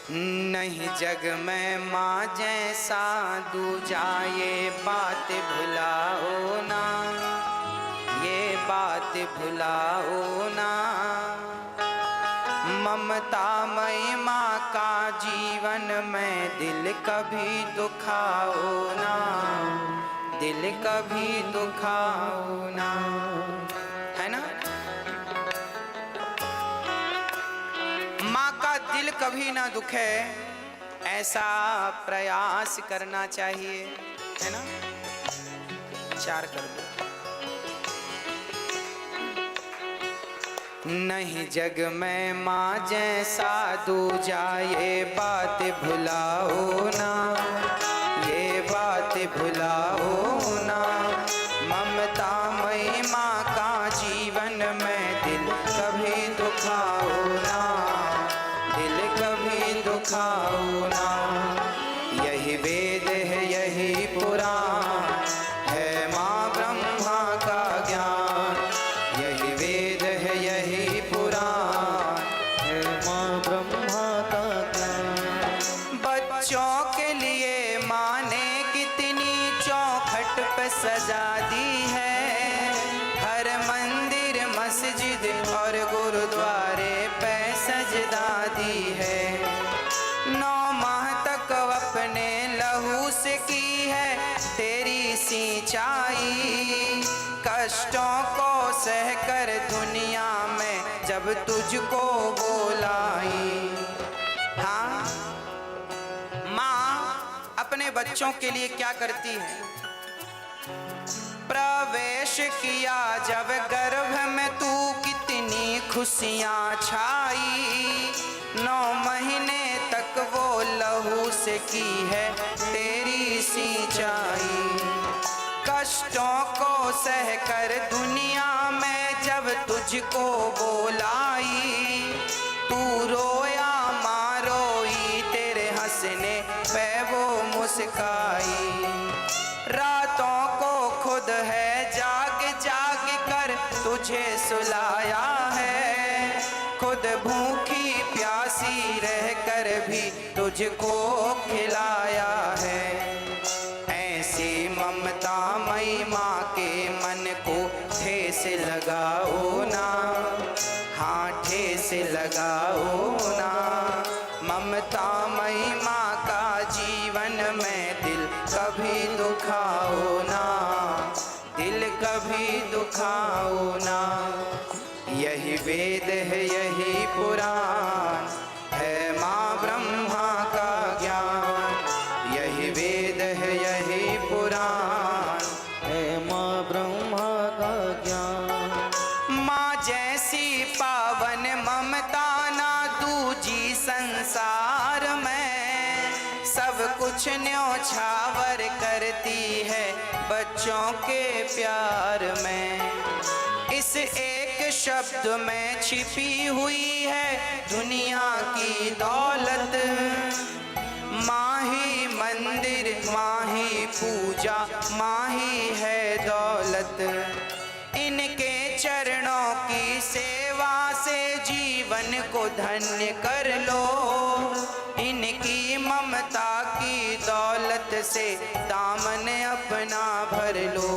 नहीं जग में माँ जैसा दूजा, ये बात भुलाओ ना, ये बात भुलाओ ना। ममता मई माँ का जीवन में दिल कभी दुखाओ ना, दिल कभी दुखाओ ना, है ना। माँ का दिल कभी ना दुखे, ऐसा प्रयास करना चाहिए, है ना। 4 कर दो। नहीं जग में माँ जैसा दूजा, ये बात भुलाओ ना, ये बात भुलाओ ना। ममता मई माँ का जीवन में दिल कभी दुखाओ ना, दिल कभी दुखाओ ना। यही वेद है यही पुराण है माँ ब्रह्मा का ज्ञान, यही वेद है यही पुराण है माँ ब्रह्मा का ज्ञान। बच्चों के लिए माँ ने कितनी चौखट पे सजा दी है, हर मंदिर मस्जिद और गुरुद्वारे पे सजदा दी है। 9 माह तक अपने लहू से की है तेरी सिंचाई, कष्टों को सहकर दुनिया में जब तुझको बोलाई। हाँ, माँ अपने बच्चों के लिए क्या करती है। प्रवेश किया जब गर्भ में तू कितनी खुशियाँ छाई, 9 महीने तक वो लहू से की है तेरी सिंचाई। कष्टों को सहकर दुनिया में जब तुझको बोलाई, तू रोया माँ रोई, तेरे हंसने पे वो मुस्काई। रातों को खुद है जाग जाग कर तुझे सुलाया है, खुद भूखी प्यासी रह कर भी तुझको खिलाया है। ऐसी ममता मई माँ के मन को ठेस लगाओ ना, हाँ ठेस लगाओ ना। ममता मई माँ का जीवन में दिल कभी दुखाओ ना, दिल कभी दुखाओ ना। यही वेद है यही पुराण है माँ ब्रह्मा का ज्ञान, यही वेद है यही पुराण है माँ ब्रह्मा का ज्ञान। माँ जैसी पावन ममता ना दूजी संसार में, सब कुछ न्योछावर करती है बच्चों के प्यार में। इस एक शब्द में छिपी हुई है दुनिया की दौलत, माँ ही मंदिर माँ ही पूजा माँ ही है दौलत। इनके चरणों की सेवा से जीवन को धन्य कर लो, इनकी ममता की दौलत से दामन अपना भर लो।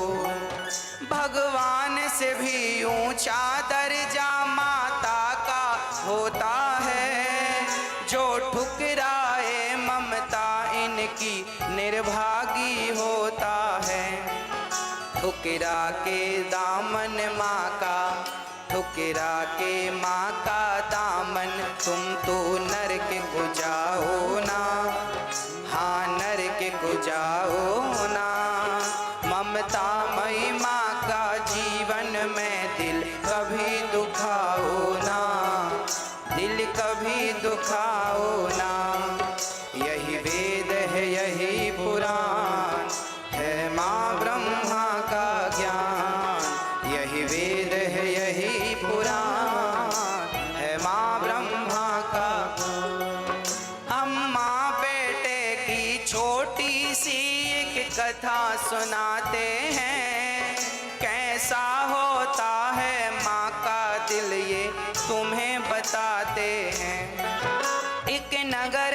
भगवान से भी ऊंचा दर्जा माता का होता है, जो ठुकराए ममता इनकी निर्भागी होता है। ठुकरा के दामन माँ का, ठुकरा के माँ का दामन, तुम तो नरक को जाओ ना, हाँ नरक को जाओ ना। ममता मई माँ का जीवन में दिल कभी दुखाओ ना, दिल कभी दुखाओ ना। यही वेद है यही पुराण है माँ ब्रह्मा का ज्ञान, यही वेद है यही पुराण है माँ ब्रह्मा का। हम माँ बेटे की छोटी सी एक कथा सुनाते हैं, कैसा होता है माँ का दिल ये तुम्हें बताते हैं। एक नगर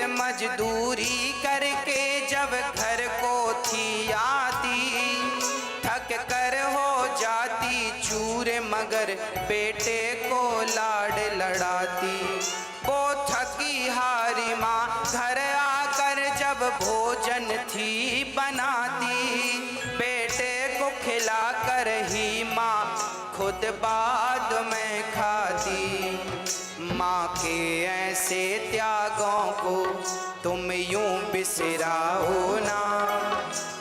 मजदूरी करके जब घर को थी आती, थक कर हो जाती चूर मगर बेटे को लाड लड़ाती। वो थकी हारी माँ घर आकर जब भोजन थी बनाती, बेटे को खिला कर ही माँ खुद बाद में खाती। माँ के ऐसे त्यागों को तुम यूं बिसराओ ना,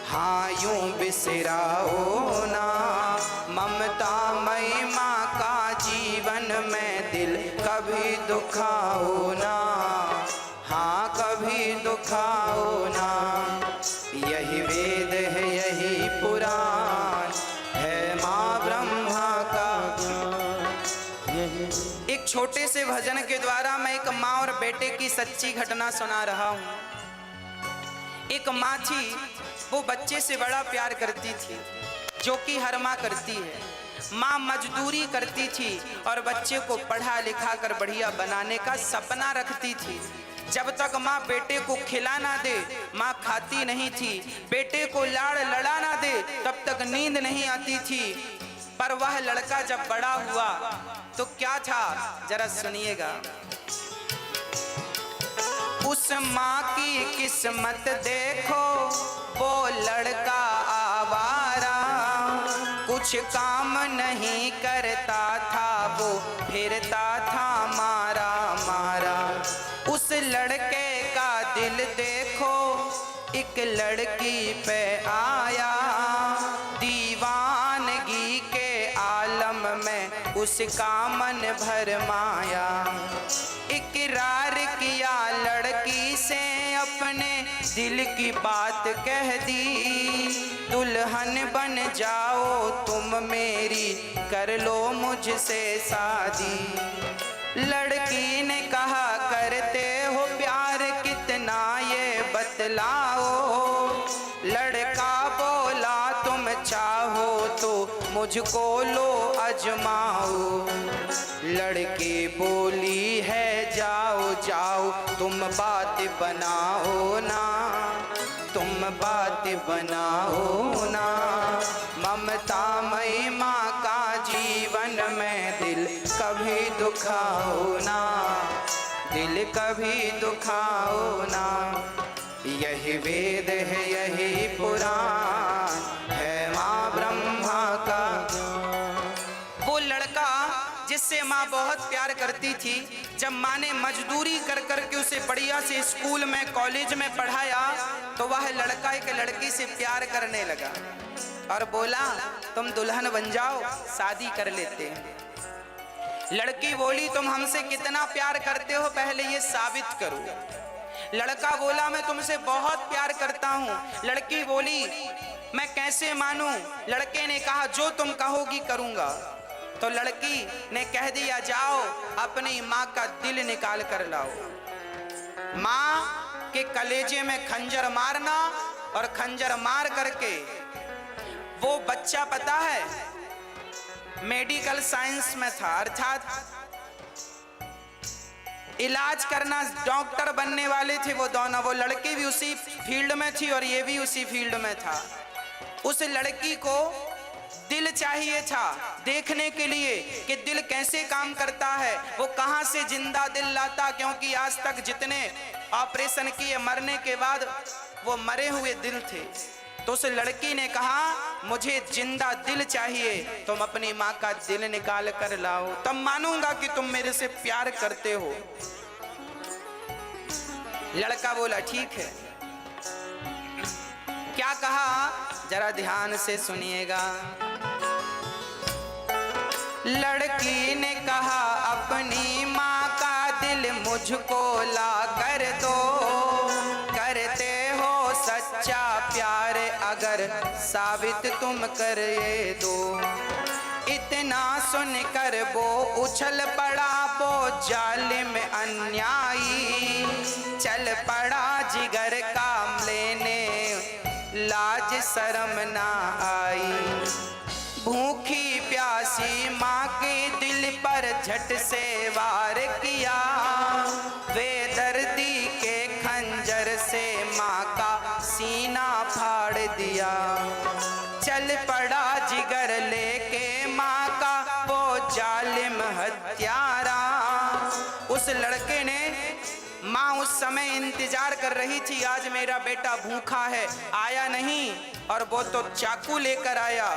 हाँ यूं बिसराओ ना। ममता मई माँ का जीवन में दिल कभी दुखाओ ना, हाँ कभी दुखाओ ना। यही वेद है यही पुराण है माँ ब्रह्मा का। एक छोटे से भजन के द्वारा मैं एक माँ और बेटे की सच्ची घटना सुना रहा हूँ। एक माँ थी, वो बच्चे से बड़ा प्यार करती थी, जो कि हर माँ करती है। माँ मजदूरी करती थी और बच्चे को पढ़ा लिखा कर बढ़िया बनाने का सपना रखती थी। जब तक माँ बेटे को खिला ना दे, माँ खाती नहीं थी। बेटे को लाड़ लड़ा ना दे, तब तक नींद नहीं आती थी। पर वह लड़का जब बड़ा हुआ तो क्या था, जरा सुनिएगा। उस माँ की किस्मत देखो, वो लड़का आवारा, कुछ काम नहीं करता था, वो फिरता था मारा मारा। उस लड़के का दिल देखो, एक लड़की पे आया, दीवानगी के आलम में उसका मन भरमाया। इकरार किया लड़की से, अपने दिल की बात कह दी, दुल्हन बन जाओ तुम मेरी, कर लो मुझसे शादी। लड़की ने कहा करते हो प्यार कितना ये बतलाओ। लड़का बोला तुम चाहो तो मुझको लो अजमाओ। लड़की बोली है जाओ जाओ, तुम बात बनाओ ना, तुम बात बनाओ ना। ममता मई माँ का जीवन में दिल कभी दुखाओ ना, दिल कभी दुखाओ ना। यही वेद है यही पुराण है माँ ब्रह्मा का। वो लड़का जिससे माँ बहुत प्यार करती थी, जब माँ ने मजदूरी कर कर के उसे बढ़िया से स्कूल में कॉलेज में पढ़ाया, तो वह लड़का एक लड़की से प्यार करने लगा और बोला तुम दुल्हन बन जाओ, शादी कर लेते हैं। लड़की बोली तुम हमसे कितना प्यार करते हो, पहले ये साबित करो। लड़का बोला मैं तुमसे बहुत प्यार करता हूँ। लड़की बोली मैं कैसे मानूं? लड़के ने कहा जो तुम कहोगी करूँगा। तो लड़की ने कह दिया जाओ अपनी माँ का दिल निकाल कर लाओ। माँ के कलेजे में खंजर मारना और खंजर मार करके वो बच्चा पता है मेडिकल साइंस में था, अर्थात इलाज करना, डॉक्टर बनने वाले थे वो दोनों। वो लड़की भी उसी फील्ड में थी और ये भी उसी फील्ड में था। उस लड़की को दिल चाहिए था देखने के लिए कि दिल कैसे काम करता है, वो कहां से जिंदा दिल लाता, क्योंकि आज तक जितने ऑपरेशन किए मरने के बाद वो मरे हुए दिल थे। तो उस लड़की ने कहा मुझे जिंदा दिल चाहिए, तुम अपनी माँ का दिल निकाल कर लाओ, तब मानूंगा कि तुम मेरे से प्यार करते हो। लड़का बोला ठीक है। क्या कहा जरा ध्यान से सुनिएगा। लड़की ने कहा अपनी माँ का दिल मुझको ला कर दो, करते हो सच्चा प्यार अगर साबित तुम कर ये दो। इतना सुनकर वो उछल पड़ा वो जालिम अन्यायी, चल पड़ा जिगर काम लेने लाज शर्म ना आई। भूखी प्यासी माँ के दिल पर झट से वार किया, वे दर्दी के खंजर से माँ का सीना फाड़ दिया। चल पड़ा जिगर लेके माँ का वो जालिम हत्यारा। उस लड़के ने, माँ उस समय इंतजार कर रही थी, आज मेरा बेटा भूखा है, आया नहीं, और वो तो चाकू लेकर आया।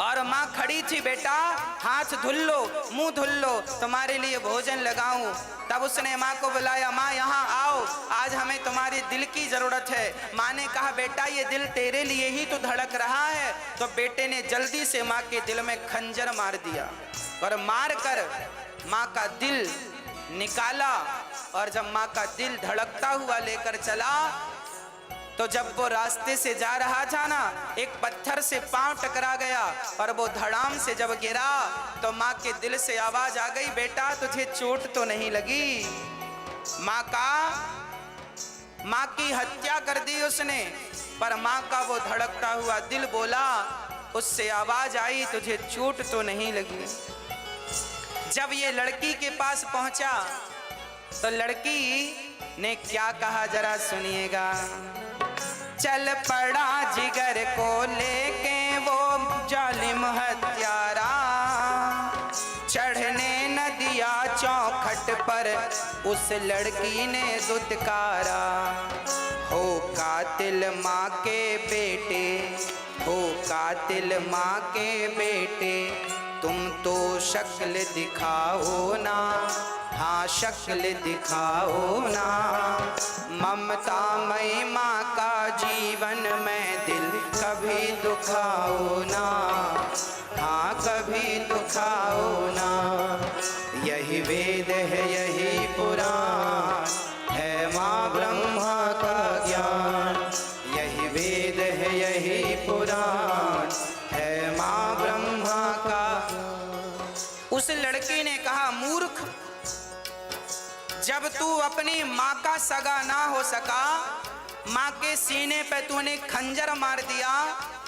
और माँ खड़ी थी, बेटा हाथ धुल लो, मुंह धुल लो, तुम्हारे लिए भोजन लगाऊं। तब उसने माँ को बुलाया, माँ यहाँ आओ, आज हमें तुम्हारे दिल की जरूरत है। माँ ने कहा, बेटा ये दिल तेरे लिए ही तो धड़क रहा है। तो बेटे ने जल्दी से माँ के दिल में खंजर मार दिया और मार कर माँ का दिल निकाला। और जब माँ का दिल धड़कता हुआ लेकर चला, तो जब वो रास्ते से जा रहा था ना, एक पत्थर से पांव टकरा गया और वो धड़ाम से जब गिरा तो माँ के दिल से आवाज आ गई, बेटा तुझे चोट तो नहीं लगी? माँ की हत्या कर दी उसने, पर माँ का वो धड़कता हुआ दिल बोला, उससे आवाज आई, तुझे चोट तो नहीं लगी? जब ये लड़की के पास पहुंचा तो लड़की ने क्या कहा जरा सुनिएगा। चल पड़ा जिगर को लेके वो जालिम हत्यारा, चढ़ने न दिया चौखट पर उस लड़की ने दुत्कारा। हो कातिल माँ के बेटे, हो कातिल माँ के बेटे, तुम तो शक्ल दिखाओ ना, हाँ शक्ल दिखाओ ना। ममता मई माँ का जीवन में दिल कभी दुखाओ ना, हाँ कभी दुखाओ ना। यही वेद है यही पुराण है माँ ब्रह्मा का ज्ञान, यही वेद है यही पुराण है माँ ब्रह्मा का। उस लड़की ने कहा, मूर्ख, जब तू अपनी माँ का सगा ना हो सका, माँ के सीने पे तूने खंजर मार दिया,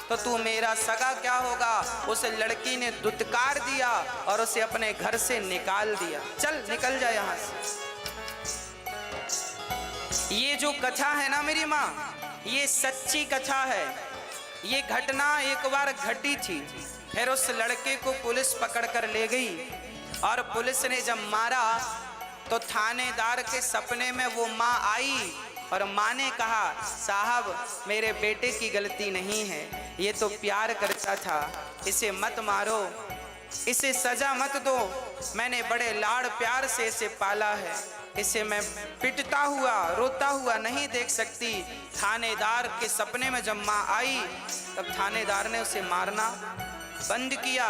तो तू मेरा सगा क्या होगा? उस लड़की ने दुत्कार दिया और उसे अपने घर से निकाल दिया। चल निकल जा यहाँ से। ये जो कथा है ना मेरी माँ, ये सच्ची कथा है। ये घटना एक बार घटी थी। फिर उस लड़के को पुलिस पकड़ कर ले गई और पुलिस ने जब मारा तो थानेदार के सपने में वो माँ आई और माँ ने कहा, साहब मेरे बेटे की गलती नहीं है, ये तो प्यार करता था, इसे मत मारो, इसे सजा मत दो, मैंने बड़े लाड़ प्यार से इसे पाला है, इसे मैं पिटता हुआ रोता हुआ नहीं देख सकती। थानेदार के सपने में जब माँ आई तब थानेदार ने उसे मारना बंद किया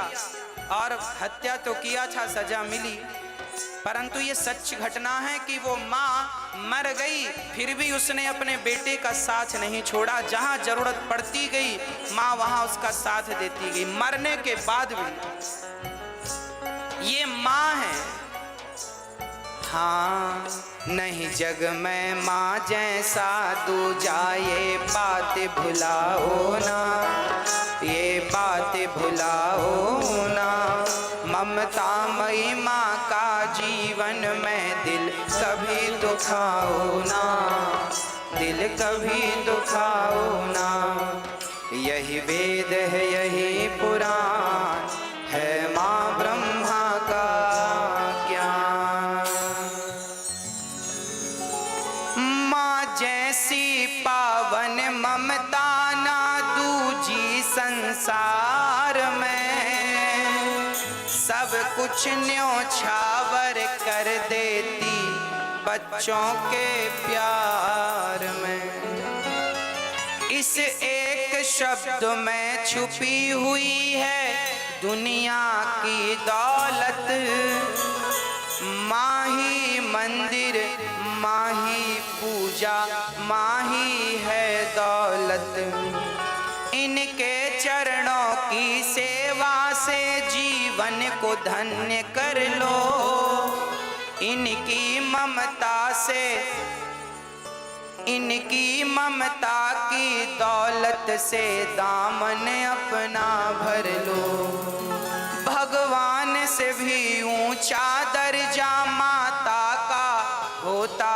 और हत्या तो किया था, सजा मिली। परंतु ये सच घटना है कि वो माँ मर गई, फिर भी उसने अपने बेटे का साथ नहीं छोड़ा। जहाँ जरूरत पड़ती गई माँ वहाँ उसका साथ देती गई, मरने के बाद भी। ये माँ है। हाँ नहीं जग में माँ जैसा दूजा, ये बात भुलाओ ना, ये बात भुलाओ ना। ममता मई माँ का जीवन में दिल कभी दुखाओ ना, दिल कभी दुखाओ ना। यही वेद है यही पुराण है माँ ब्रह्मा का ज्ञान। माँ जैसी पावन ममता ना दूजी संसार में, सब कुछ न्योछावर कर देती बच्चों के प्यार में। इस एक शब्द में छुपी हुई है दुनिया की दौलत। माँ ही मंदिर, माँ ही पूजा, माँ ही है दौलत। इनके चरणों की सेवा से जीवन को धन्य कर लो, इनकी ममता से, इनकी ममता की दौलत से दामन अपना भर लो। भगवान से भी ऊंचा दर्जा माता का होता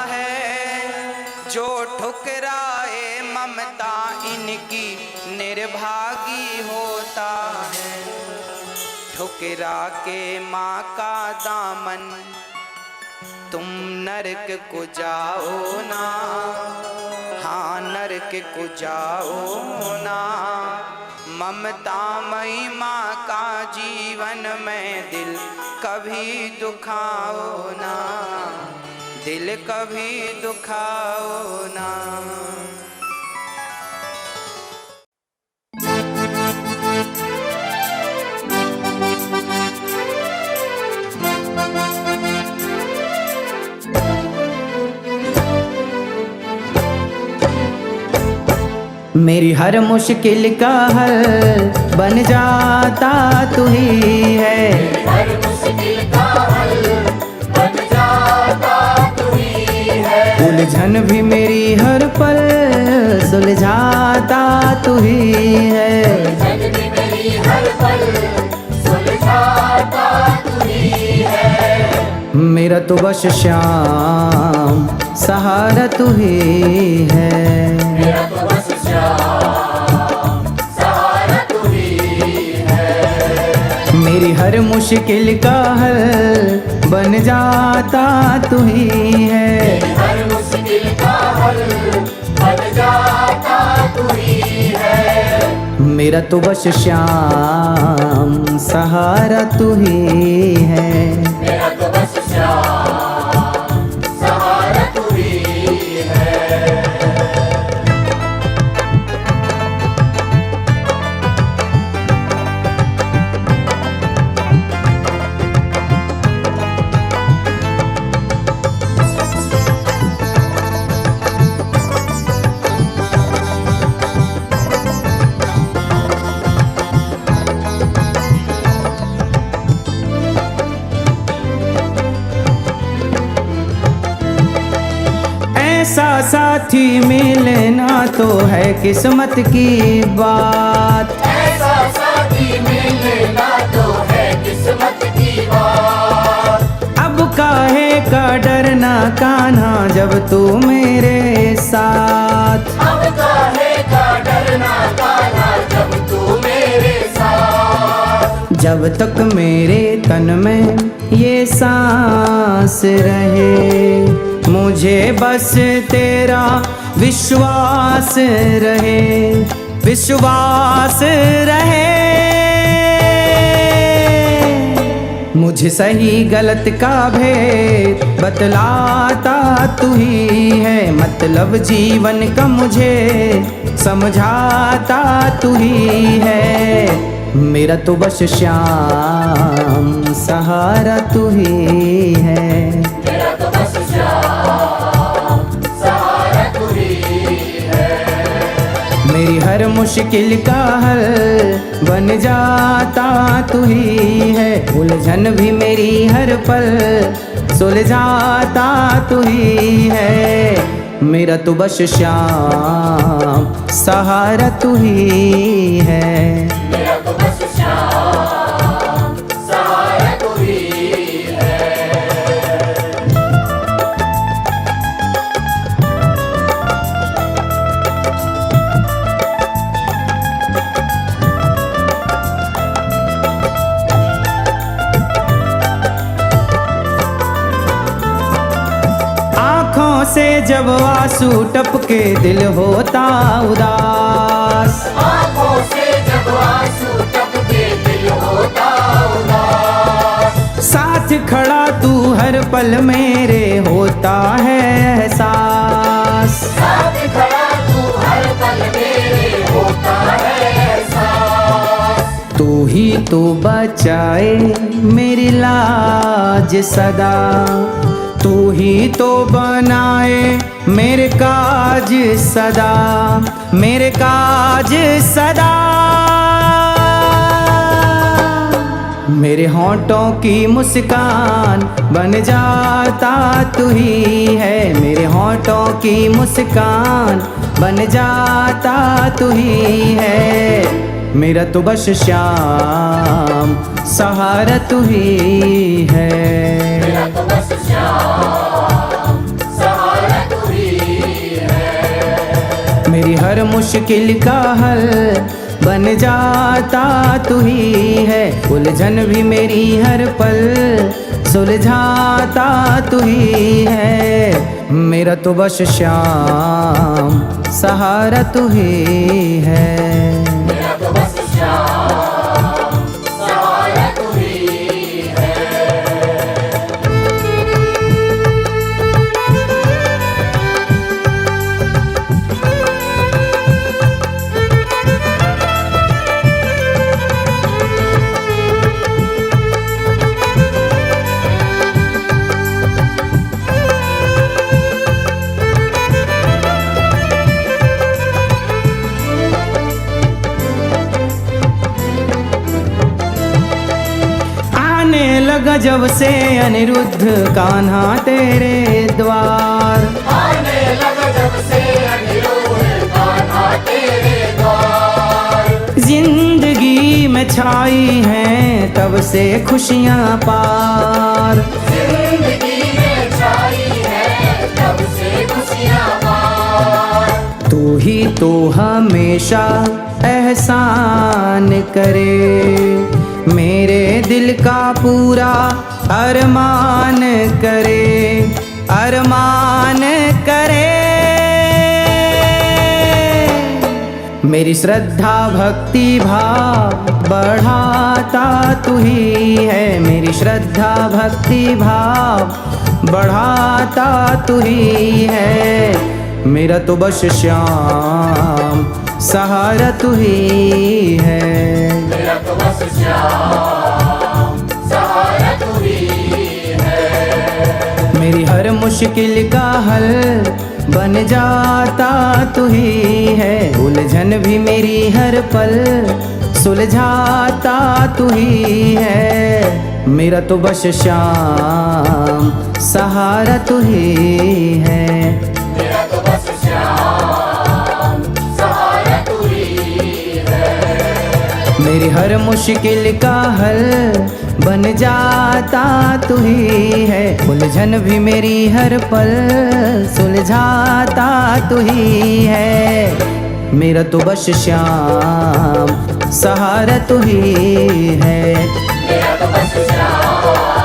है। जो ठुकराए ममता इनकी निर्भागी होता है। ठुकरा के माँ का दामन तुम नरक को जाओ ना, हाँ नरक को जाओ ना। ममतामयी माँ का जीवन में दिल कभी दुखाओ ना, दिल कभी दुखाओ ना। मेरी हर मुश्किल का हल बन जाता तू ही है। हर मुश्किल का हल बन जाता तू ही है। उलझन भी मेरी हर पल सुलझाता तू ही है। उलझन भी मेरी हर पल सुलझाता तू ही है। मेरा तो बस श्याम सहारा तू ही है। मेरा तो बस श्याम सहारा तू ही है। मेरी हर मुश्किल का हल बन जाता तू ही है। हर मुश्किल का हल बन जाता तू ही है। मेरा तो बस श्याम सहारा तू ही है। मेरा तो बस श्याम सहारा तू ही है। ऐसा साथी मिलना तो है किस्मत की बात। ऐसा साथी मिलना तो है किस्मत की बात। अब काहे का डरना कान्हा जब तू मेरे साथ। अब काहे का डरना कान्हा जब तू मेरे साथ। जब तक मेरे तन में ये सांस रहे मुझे बस तेरा विश्वास रहे, विश्वास रहे। मुझे सही गलत का भेद बतलाता तू ही है। मतलब जीवन का मुझे समझाता तू ही है। मेरा तो बस श्याम सहारा तू ही है। मेरा तो बस श्याम सहारा तू ही है। मेरी हर मुश्किल का हल बन जाता तू ही है। उलझन भी मेरी हर पल सुलझाता तू ही है। मेरा तो बस श्याम सहारा तू ही है। मेरा तो बस श्याम सहारा तू ही है। आँखों से जब आंसू टपके दिल होता उदास। आँखों से जब आंसू टपके दिल होता उदास। साथ खड़ा तू हर पल मेरे होता है एहसास। साथ खड़ा तू हर पल मेरे होता है एहसास। तू ही तो बचाए मेरी लाज सदा। तू ही तो बनाए मेरे काज सदा, मेरे काज सदा। मेरे होंठों की मुस्कान बन जाता तू ही है। मेरे होंठों की मुस्कान बन जाता तू ही है। मेरा तो बस श्याम सहारा तू ही है। मेरा तो बस श्याम सहारा तू ही मेरी हर मुश्किल का हल बन जाता तू ही है। उलझन भी मेरी हर पल सुलझाता तू ही है। मेरा तो बस श्याम सहारा तू ही है। मेरा तो बस श्याम सहारा तू ही है। आने लगा जब से अनिरुद्ध कान्हा तेरे द्वार, आने लगा जब से अनिरुद्ध कान्हा तेरे द्वार। जिंदगी में छाई हैं तब से खुशियाँ पार। जिंदगी में छाई है तब से खुशियाँ पार। तू ही तो हमेशा एहसान करे, मेरे दिल का पूरा अरमान करे, अरमान करे। मेरी श्रद्धा भक्ति भाव बढ़ाता तू ही है। मेरी श्रद्धा भक्ति भाव बढ़ाता तू ही है। मेरा तो बस श्याम सहारा तू ही है। मेरा तो बस श्याम सहारा तू ही है। मेरी हर मुश्किल का हल बन जाता तू ही है। उलझन भी मेरी हर पल सुलझाता तू ही है। मेरा तो बस श्याम सहारा तू ही है। मेरा तो बस श्याम सहारा तू ही है। मेरी हर मुश्किल का हल बन जाता तू ही है। उलझन भी मेरी हर पल सुलझाता तू ही है। मेरा तो बस श्याम सहारा तू ही है। मेरा तो बस श्याम